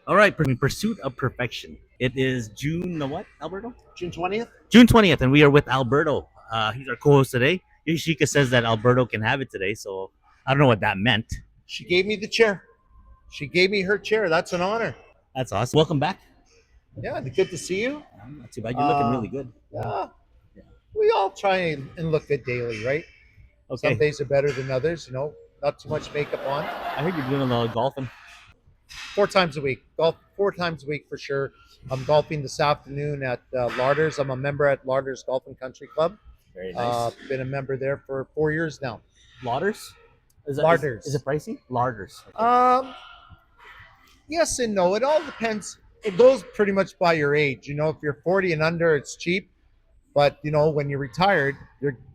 All right, in pursuit of perfection. It is June the what, Alberto? June 20th? June 20th, and we are with Alberto. He's our co-host today. Yoshika says that Alberto can have it today, so I don't know what that meant. She gave me the chair. She gave me her chair. That's an honor. That's awesome. Welcome back. Yeah, good to see you. Not too bad. You're looking Uh, really good. yeah, Yeah. we all try and look good daily, right? Some Okay. days are better than others, not too much makeup on. I heard you're doing a lot of golfing. 4 times a week. Golf 4 times a week for sure. I'm golfing this afternoon at Larders. I'm a member at Larders Golf and Country Club. Very nice. Been a member there for 4 years now. Lauders? Is Larders. it pricey? Larders. Okay. Yes and no. It all depends. It goes pretty much by your age. If you're 40 and under, it's cheap. But when you're retired,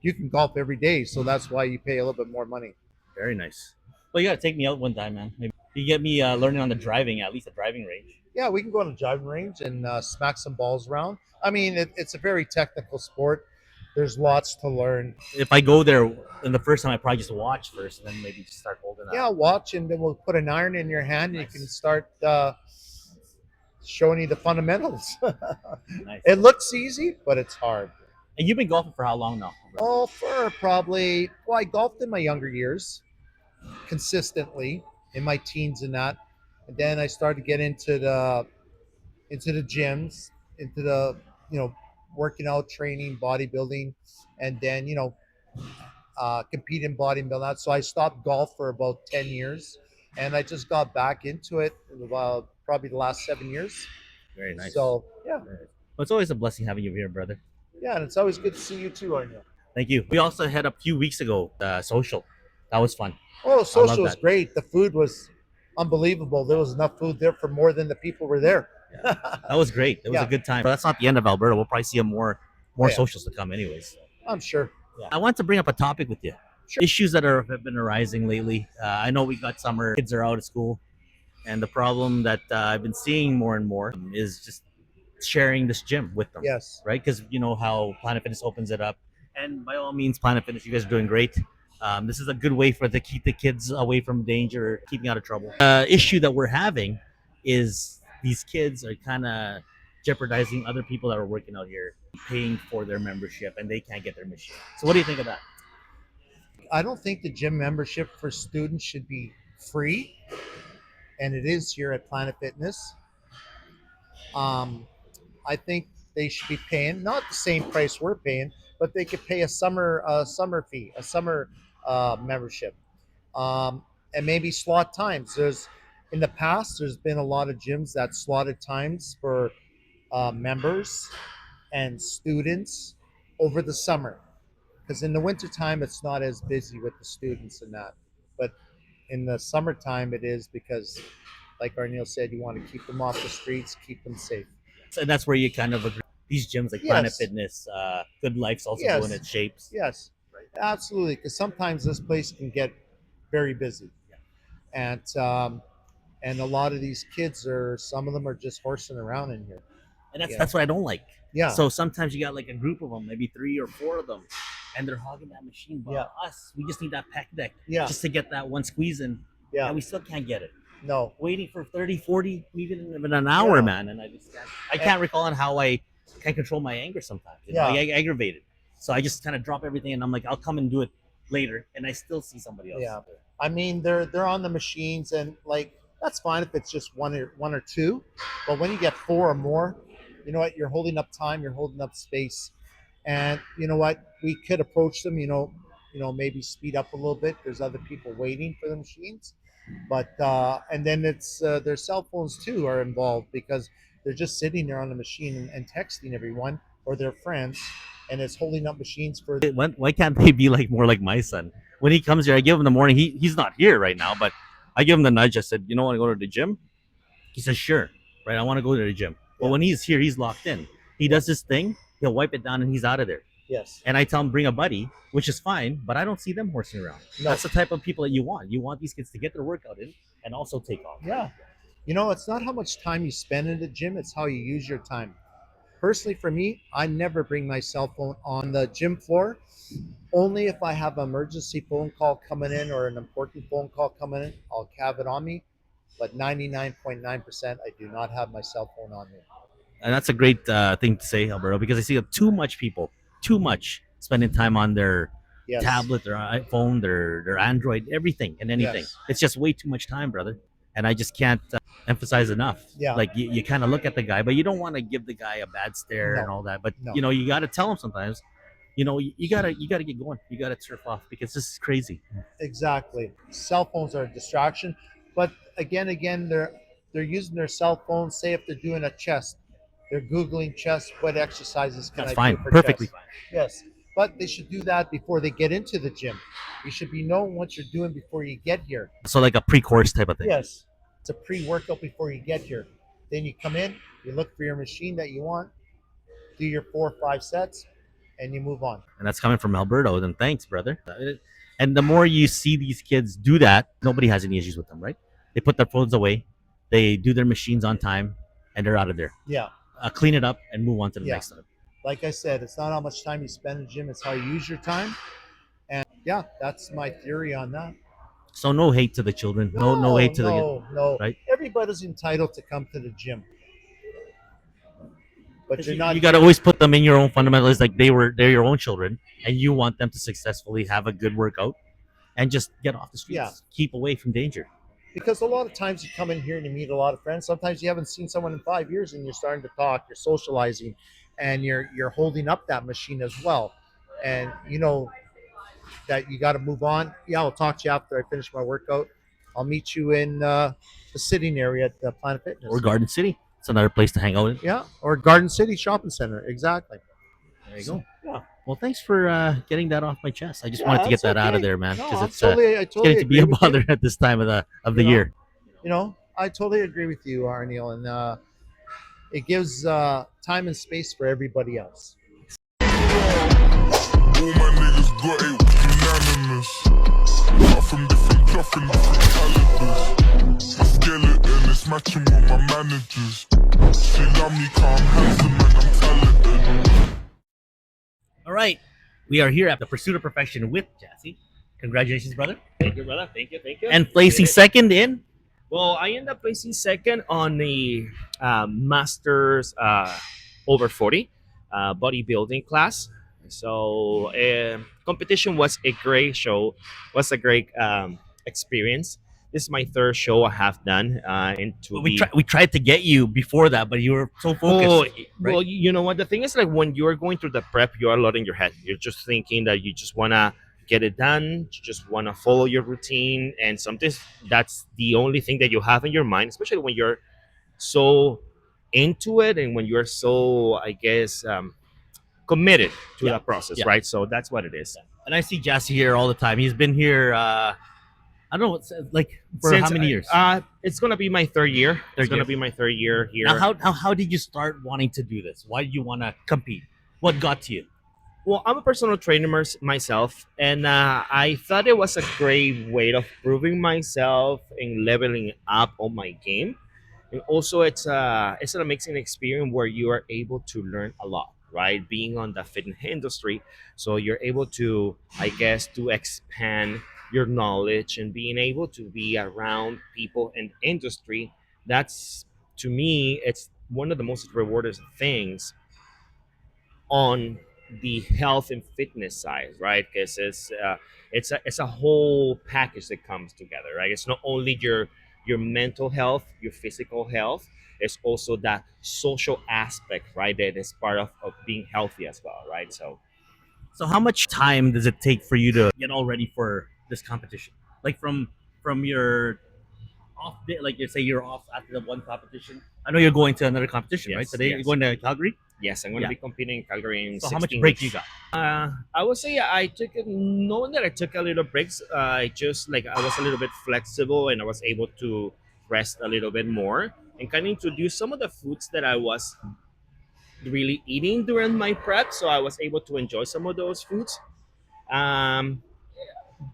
you can golf every day, so that's why you pay a little bit more money. Very nice. Well, you gotta take me out one time, man. Maybe you get me learning on the driving, at least the driving range. Yeah, we can go on a driving range and smack some balls around. I mean, it's a very technical sport. There's lots to learn. If I go there, and the first time I probably just watch first, and then maybe just start holding up. Yeah, watch, and then we'll put an iron in your hand, and you can start showing you the fundamentals. Nice. It looks easy, but it's hard. And you've been golfing for how long now? Oh, for probably, I golfed in my younger years consistently in my teens and that. And then I started to get into the gyms, into the working out, training, bodybuilding, and then compete in bodybuilding. So I stopped golf for about 10 years, and I just got back into it about probably the last 7 years. Very nice. So yeah, Well, it's always a blessing having you here, brother. yeah, and it's always good to see you too, Arno. Thank you. We also had a few weeks ago social. That was fun. Oh, I love social was that. great. The food was unbelievable. There was enough food there for more than the people were there. That was great. It was Yeah. a good time. But that's not the end of Alberta. We'll probably see more Yeah. socials to come, anyways. I'm sure. Yeah. I want to bring up a topic with you. Sure. Issues that have been arising lately. I know we got summer, kids are out of school, and the problem that I've been seeing more and more is just sharing this gym with them. Yes. Right? Because you know how Planet Fitness opens it up, and by all means, Planet Fitness, you guys are doing great. This is a good way to keep the kids away from danger, keeping out of trouble. Issue that we're having is these kids are kind of jeopardizing other people that are working out here, paying for their membership, and they can't get their machine. So, what do you think of that? I don't think the gym membership for students should be free, and it is here at Planet Fitness. Um, I think they should be paying not the same price we're paying, but they could pay a summer fee, a summer membership, and maybe slot times. There's in the past, there's been a lot of gyms that slotted times for members and students over the summer, because in the wintertime it's not as busy with the students and that, but in the summertime it is, because like Arnil said, you want to keep them off the streets, keep them safe. So that's where you kind of agree. These gyms like Planet Yes. Fitness, Good Life's also Yes. doing its shapes. Yes, absolutely. Because sometimes this place can get very busy, and a lot of these kids some of them are just horsing around in here. And that's Yeah. that's what I don't like. Yeah. So sometimes you got like a group of them, maybe 3 or 4 of them, and they're hogging that machine. But Yeah. us, we just need that pack deck Yeah. just to get that one squeeze in, Yeah. and we still can't get it. No. Waiting for 30, 40, even an hour, Yeah. man, and I can't recall on how I can control my anger sometimes. You know, Yeah. I get aggravated, so I just kind of drop everything, and I'm like, I'll come and do it later, and I still see somebody else. Yeah. I mean, they're on the machines, and like that's fine if it's just one or two, but when you get four or more, you know what? You're holding up time. You're holding up space, and you know what? We could approach them. Maybe speed up a little bit. There's other people waiting for the machines, but and then it's their cell phones too are involved, because they're just sitting there on the machine and texting everyone or their friends, and it's holding up machines for. Why can't they be like more like my son? When he comes here, I give him the morning. He's not here right now, but I give him the nudge. I said, "You don't want to go to the gym?" He says, "Sure." Right? I want to go to the gym. But Yeah. when he's here, he's locked in. He does this thing. He'll wipe it down and he's out of there. Yes. And I tell him bring a buddy, which is fine, but I don't see them horsing around. No. That's the type of people that you want. You want these kids to get their workout in and also take off. Yeah. It's not how much time you spend in the gym, it's how you use your time. Personally, for me, I never bring my cell phone on the gym floor. Only if I have an emergency phone call coming in or an important phone call coming in, I'll have it on me. but 99.9% I do not have my cell phone on me. And that's a great thing to say, Alberto, because I see too much people, too much spending time on their Yes. tablet, their iPhone, their Android, everything and anything. Yes. It's just way too much time, brother. And I just can't emphasize enough. Yeah. Like you kind of look at the guy, but you don't want to give the guy a bad stare and No. all that. But No. you got to tell him sometimes. You gotta get going. You gotta surf off because this is crazy. Exactly. Cell phones are a distraction, but again, they're using their cell phones. Say if they're doing a chest, they're googling chest. What exercises can That's I fine, do for perfectly chest? fine. Yes, but they should do that before they get into the gym. You should be knowing what you're doing before you get here. So like a pre-course type of thing. Yes, it's a pre-workout before you get here. Then you come in, you look for your machine that you want, do your 4 or 5 sets, and you move on. And that's coming from Alberto. Then thanks, brother. And the more you see these kids do that, nobody has any issues with them, right? They put their phones away, they do their machines on time, and they're out of there. Yeah, Clean it up and move on to the yeah. next one. Like I said, it's not how much time you spend in the gym; it's how you use your time. And yeah, that's my theory on that. So no hate to the children. No No, hate to the no. right. Everybody's entitled to come to the gym, but you're not. You got to always put them in your own fundamentals, like they're your own children, and you want them to successfully have a good workout and just get off the streets. Yeah. Keep away from danger. Because a lot of times you come in here and you meet a lot of friends. Sometimes you haven't seen someone in 5 years, and you're starting to talk. You're socializing, and you're holding up that machine as well. And you know that you got to move on. Yeah, I'll talk to you after I finish my workout. I'll meet you in the sitting area at the Planet Fitness. Or Garden City. It's another place to hang out in. Yeah, or Garden City Shopping Center. Exactly. There you go. Yeah. Well, thanks for getting that off my chest. I just Yeah, wanted to get that's that out of okay. there, man, No, because I'm it's I it's totally getting to be agree a with you. bother at this time of the You know, year. I totally agree with you, Arniel, and it gives time and space for everybody else. All my niggas got it unanimous. Got from different cloth and different calibers. My skeleton is matching with my managers. She love me 'cause I'm handsome and I'm talented. All right, we are here at the Pursuit of Perfection with Jassy. Congratulations, brother, Thank you, brother. Thank you. Thank you. and placing second in. Well, I ended up placing second on the Masters over 40 bodybuilding class. So competition was a great show. Was a great experience. This is my third show I have done into We tried to get you before that, but you were so Oh, focused. right? well, you know what? The thing is, like, when you're going through the prep, you are a lot in your head. You're just thinking that you just want to get it done. You just want to follow your routine. And sometimes that's the only thing that you have in your mind, especially when you're so into it and when you're so, I guess, committed to Yeah. that process, Yeah. right? So that's what it is. And I see Jassy here all the time. He's been here. I don't know, like for Since, how many years? It's going to be my third year. It's Third going year. to be my third year here. Now, how did you start wanting to do this? Why did you want to compete? What got to you? Well, I'm a personal trainer myself, and I thought it was a great way of proving myself and leveling up on my game. And also, it's an amazing experience where you are able to learn a lot, right? Being on the fitness industry, so you're able to, I guess, to expand your knowledge and being able to be around people in the industry. That's, to me, it's one of the most rewarding things on the health and fitness side, right? Because it's a whole package that comes together, right? It's not only your mental health, your physical health. It's also that social aspect, right? That is part of being healthy as well, right? So So, how much time does it take for you to get all ready for this competition? Like from your off day, like you say you're off after the one competition. I know you're going to another competition, right? Yes, Today you're yes. going to Calgary. yes, I'm going to Yeah. be competing in Calgary in So, how much 16 break weeks. you got? I would say I took it, knowing that I took a little breaks. I just like I was a little bit flexible and I was able to rest a little bit more and kind of introduce some of the foods that I was really eating during my prep. So I was able to enjoy some of those foods. Um,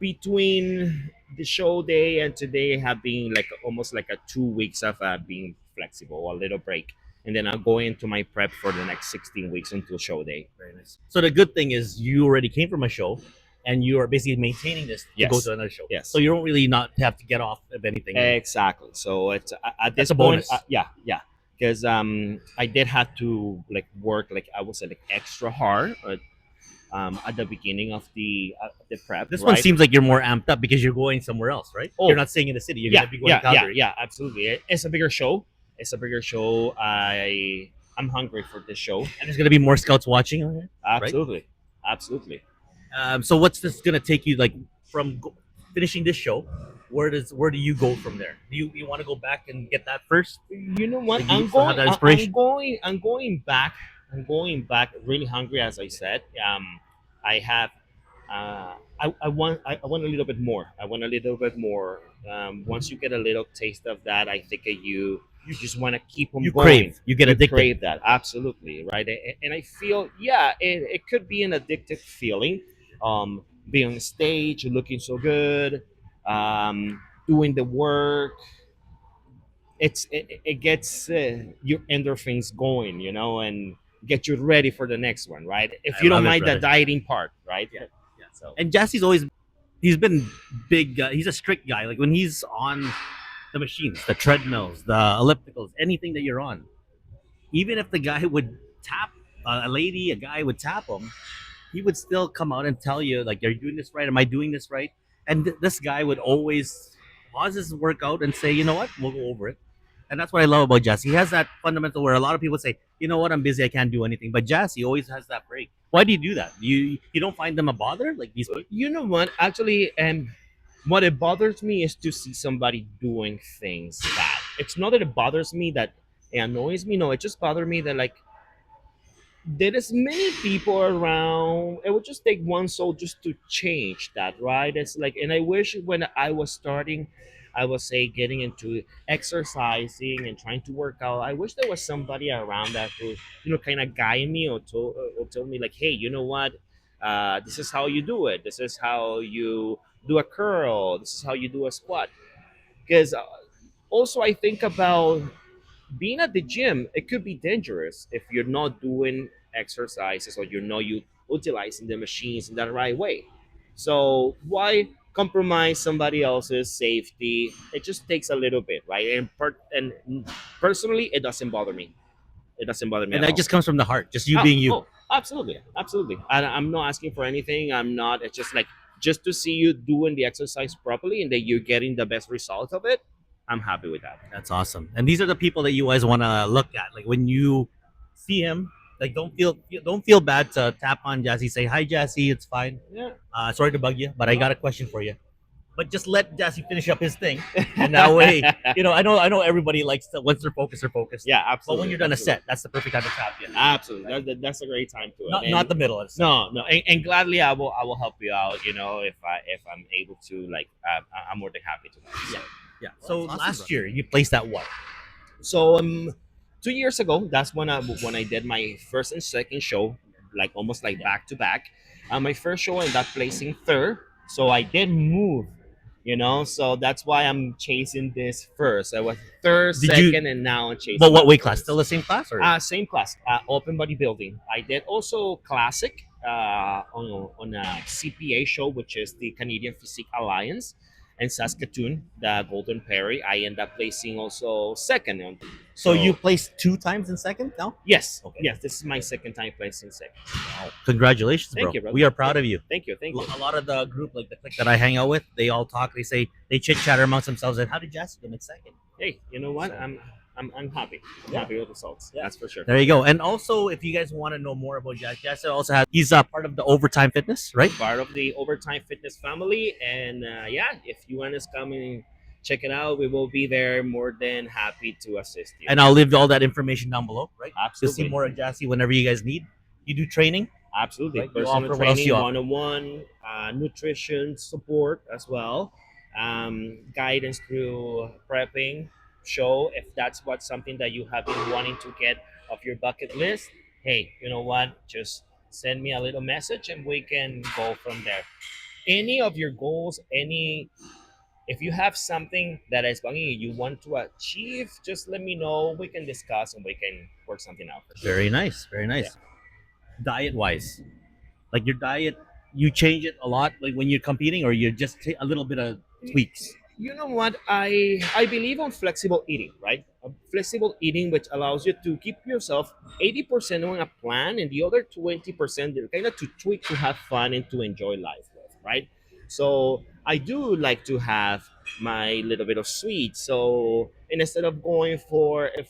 Between the show day and today have been like almost like a 2 weeks of being flexible, a little break. And then I'll go into my prep for the next 16 weeks until show day. Very nice. So the good thing is you already came from a show. and you are basically maintaining this to go Yes. to another show. Yes. So you don't really not have to get off of anything. Exactly. So it's at this That's a point, bonus. yeah, because I did have to like work like I would say like extra hard at the beginning of the prep. This right? one seems like you're more amped up because you're going somewhere else, right? Oh. You're not staying in the city. You're yeah, gonna be going to yeah, yeah, Calgary. yeah, absolutely. It's a bigger show. It's a bigger show. I'm hungry for this show. And there's gonna be more scouts watching on it. Absolutely, absolutely. So what's this gonna take you like from finishing this show? Where do you go from there? Do you want to go back and get that first? You know what? Like, you I'm still have going. that inspiration? I'm going back. I'm going back. Really hungry, as I said. I have. I want a little bit more. I want a little bit more. Once you get a little taste of that, I think that you just want to keep on You going. crave. You get addicted. Crave that, absolutely, right? And I feel, yeah, it could be an addictive feeling. Being on stage, looking so good, doing the work. It gets your endorphins going, and get you ready for the next one, right? If I you love don't it, mind the brother. dieting part, right? Yeah. So And Jassie's always he's been big. He's a strict guy. Like when he's on the machines, the treadmills, the ellipticals, anything that you're on, even if the guy would tap a lady, a guy would tap him, he would still come out and tell you like, "Are you doing this right? Am I doing this right?" And this guy would always pause his workout and say, "You know what? We'll go over it." And that's what I love about Jassy. He has that fundamental where a lot of people say, "You know what? I'm busy. I can't do anything." But Jassy always has that break. Why do you do that? You don't find them a bother like these? you know what? Actually, what it bothers me is to see somebody doing things bad. It's not that it bothers me that it annoys me. No, it just bothers me that like there is many people around. It would just take one soul just to change that, right? It's like, and I wish when I was starting, I was say getting into exercising and trying to work out. I wish there was somebody around that could, kind of guide me or tell me like, hey, you know what? This is how you do it. This is how you do a curl. This is how you do a squat. Because also I think about being at the gym, it could be dangerous if you're not doing exercises or you're not utilizing the machines in the right way. So why compromise somebody else's safety? It just takes a little bit, right? And personally, it doesn't bother me. It doesn't bother me And at that all. just comes from the heart, just you being you. Oh, absolutely, absolutely. I'm not asking for anything. I'm not. It's just like just to see you doing the exercise properly and that you're getting the best result of it. I'm happy with that. That's awesome. And these are the people that you guys want to look at. Like when you see him, like don't feel bad to tap on Jassy, say hi Jassy, it's fine. Yeah. Sorry to bug you, but I got a question for you. But just let Jassy finish up his thing, and that way, I know everybody likes to once they're focused. Yeah, But absolutely. when you're done a absolutely. set, that's the perfect time to tap you. Absolutely, that's a great time to it. Not the middle. It's no, and gladly I will help you out. If I'm able to, like, I'm more than happy to. Yeah. Yeah. So Awesome, last bro. year you placed at what? So 2 years ago, that's when I did my first and second show, like almost like back to back. My first show I ended up placing third, so I did move. So that's why I'm chasing this first. I was third, Did you- second, and now I'm chasing. But what my weight class? first. Still the same class, or Same class, open bodybuilding. I did also classic on a CPA show, which is the Canadian Physique Alliance, and Saskatoon, the Golden Prairie. I end up placing also second. so you placed 2 times in second? No. Yes, Okay. yes. This is my second time placing second. Wow. Congratulations, Thank bro. you, brother. We are proud of you. Thank you, thank you. A lot of the group, like the clique that I hang out with, they all talk. They say they chit chatter amongst themselves. And how did Jassy come in second? Hey, you know what? I'm happy. I'm Yeah. happy with the results. Yeah. That's for sure. There you go. And also, if you guys want to know more about Jassy also has he's part of the Overtime Fitness, right? Part of the Overtime Fitness family, and yeah, if you want us come and check it out, we will be there. More than happy to assist you. And I'll leave all that information down below, right? To Absolutely. see more of Jassy whenever you guys need. You do training. Absolutely. Right, you Personal offer what else training, you offer? one-on-one, nutrition support as well, guidance through prepping, show if that's what something that you have been wanting to get off your bucket list. Hey, you know what? Just send me a little message and we can go from there. Any of your goals, if you have something that is bugging you want to achieve, just let me know. We can discuss and we can work something out for sure. Very nice. Very nice. Diet wise, like your diet, you change it a lot, like when you're competing, or you just take a little bit of tweaks? You know what? I believe on flexible eating, right? Flexible eating, which allows you to keep yourself 80% on a plan, and the other 20% you're kind of to tweak to have fun and to enjoy life with, right? So I do like to have my little bit of sweet. So and instead of going for a So you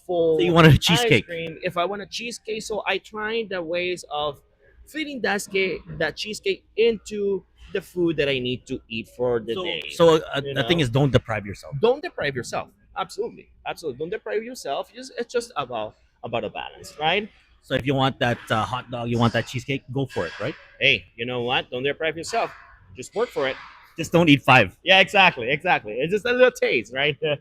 full want a ice cheesecake? cream, if I want a cheesecake, so I try the ways of fitting that cheesecake into the food that I need to eat for the So, day. You the thing know? is, don't deprive yourself. Don't deprive yourself. Absolutely, absolutely. Don't deprive yourself. It's just about a balance, right? So if you want that hot dog, you want that cheesecake, go for it, right? Hey, you know what? Don't deprive yourself. Just work for it. Just don't eat five. Yeah, exactly, exactly. It's just a little taste, right? There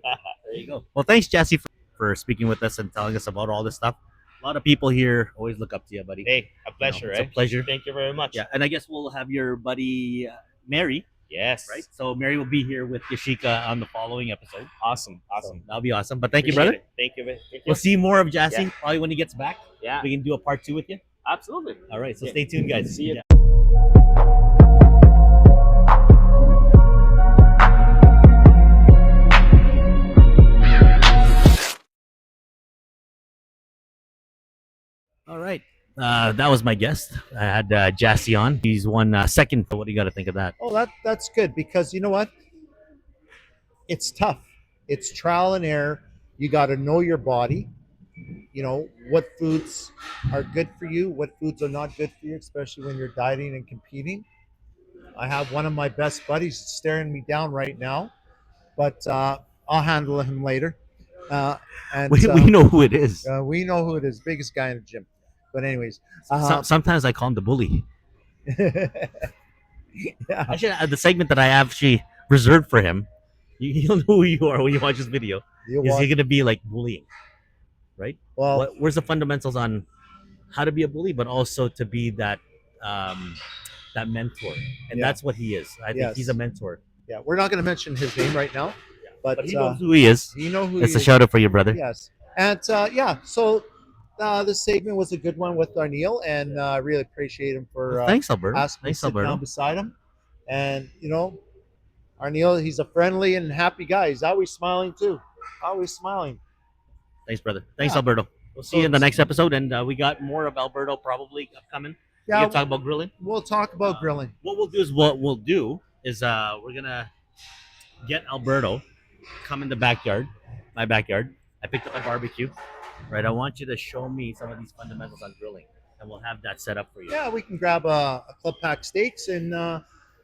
you go. Well, thanks, Jesse, for speaking with us and telling us about all this stuff. A lot of people here always look up to you, buddy. Hey, a pleasure, it's right? a pleasure. Thank you very much. Yeah, and I guess we'll have your buddy Mary, Yes. right? So Mary will be here with Yashika on the following episode. Awesome. So Awesome. that'll be awesome. But thank you, Appreciate brother. it. Thank you. Thank you. We'll see more of Jassy Yeah. probably when he gets back. Yeah. We can do a part 2 with you. Absolutely. All right. So Yeah. stay tuned, guys. See you. Yeah. All right. That was my guest. I had Jassy on. He's won second. What do you got to think of that? Oh, that's good because you know what? It's tough. It's trial and error. You got to know your body. You know what foods are good for you, what foods are not good for you, especially when you're dieting and competing. I have one of my best buddies staring me down right now, but I'll handle him later. Uh, and We know who it is. we know who it is, biggest guy in the gym. But anyways, Sometimes I call him the bully. yeah, Actually, the segment that I actually reserved for him, he'll know who you are when you watch this video. you Is want, he going to be like bullying? Right? well, Where's the fundamentals on how to be a bully, but also to be that that mentor? And Yeah. that's what he is. I think Yes. he's a mentor. yeah, we're not going to mention his name right now, but But he knows who he is. you know who It's he a is. shout out for you, brother. Yes, and yeah, so this segment was a good one with Arneil, and I really appreciate him for Well, thanks, Alberto. asking me to Thanks, sit down Alberto. beside him. And you know, Arneil, he's a friendly and happy guy. He's always smiling too, always smiling. Thanks, brother. Thanks, Yeah. Alberto. We'll see you in the next episode, and we got more of Alberto probably upcoming. Yeah, We're gonna talk about grilling. we'll talk about grilling. What we'll do is we're gonna get Alberto come in the backyard, my backyard. I picked up a barbecue, right? I want you to show me some of these fundamentals on grilling, and we'll have that set up for you. Yeah, we can grab a club pack steaks, and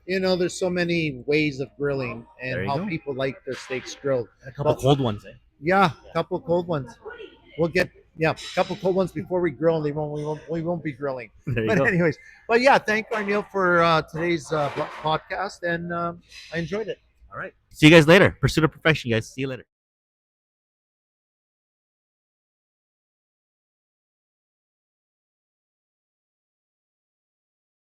you know, there's so many ways of grilling There and you how go. people like their steaks grilled. A couple But- cold ones, eh? Yeah, a couple cold ones. We'll get a couple cold ones before we grill, and we won't be grilling. There you But go. anyways, but yeah, thank Arneil for today's podcast, and I enjoyed it. All right. See you guys later. Pursuit of perfection, guys. See you later.